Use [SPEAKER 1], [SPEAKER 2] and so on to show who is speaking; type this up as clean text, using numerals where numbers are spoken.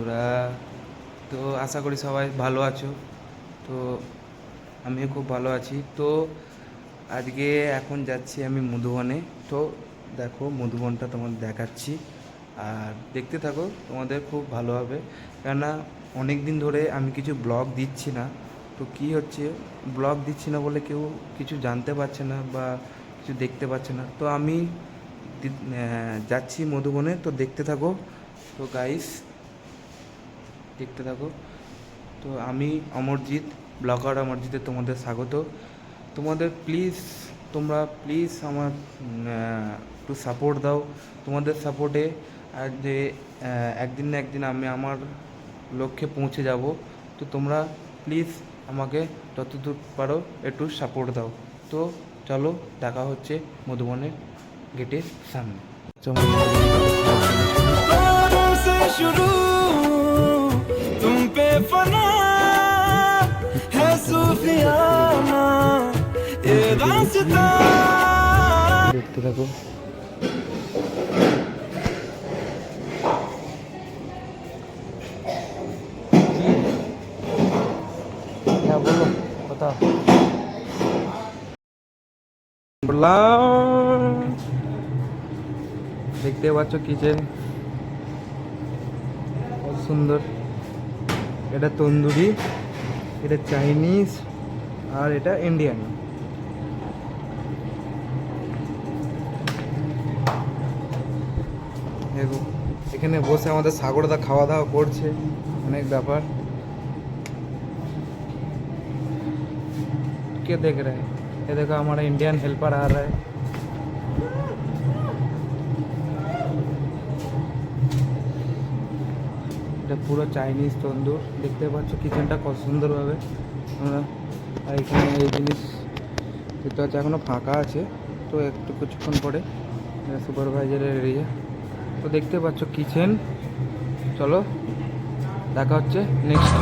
[SPEAKER 1] তোরা তো আশা করি সবাই ভালো আছো। তো আমিও খুব ভালো আছি। তো আজকে এখন যাচ্ছি আমি মধুবনে। তো দেখো মধুবনটা তোমাদের দেখাচ্ছি, আর দেখতে থাকো, তোমাদের খুব ভালো হবে। কেননা অনেক দিন ধরে আমি কিছু ব্লগ দিচ্ছি না। তো কি হচ্ছে, ব্লগ দিচ্ছি না বলে কেউ কিছু জানতে পারছে না বা কিছু দেখতে পাচ্ছে না। তো আমি যাচ্ছি মধুবনে, তো দেখতে থাকো। তো গাইস দেখতে থাকো। তো আমি অমরজিৎ, ব্লগার অমরজিতে তোমাদের স্বাগত। তোমাদের প্লিজ, তোমরা প্লিজ আমার একটু সাপোর্ট দাও। তোমাদের সাপোর্টে আর যে একদিন না একদিন আমি আমার লক্ষ্যে পৌঁছে যাব। তো তোমরা প্লিজ আমাকে যতদূর পারো একটু সাপোর্ট দাও। তো চলো, দেখা হচ্ছে মধুবনের গেটের সামনে।
[SPEAKER 2] शुरू तुम पे फना है सूफियाना ये रास्ता
[SPEAKER 1] দেখতে থাকো। হ্যাঁ বলো, কথা বললাম। দেখতে পাচ্ছ কিচেন কত সুন্দর। এটা তন্দুরি, এটা চাইনিজ, আর এটা ইন্ডিয়ান। দেখো এখানে বসে আমাদের সাগরদা খাওয়া দাওয়া করছে, অনেক ব্যাপার। क्या देख रहे हैं? ये देखो हमारा इंडियन हेल्पर आ रहा है। এটা পুরো চাইনিজ তন্দুর। দেখতে পাচ্ছ কিচেনটা কত সুন্দরভাবে আমরা। আর এখানে এই জিনিস দেখতে পাচ্ছি এখনও ফাঁকা আছে। তো একটু কিছুক্ষণ পরে সুপারভাইজারের এরিয়া। তো দেখতে পাচ্ছ কিচেন। চলো দেখা হচ্ছে নেক্সট।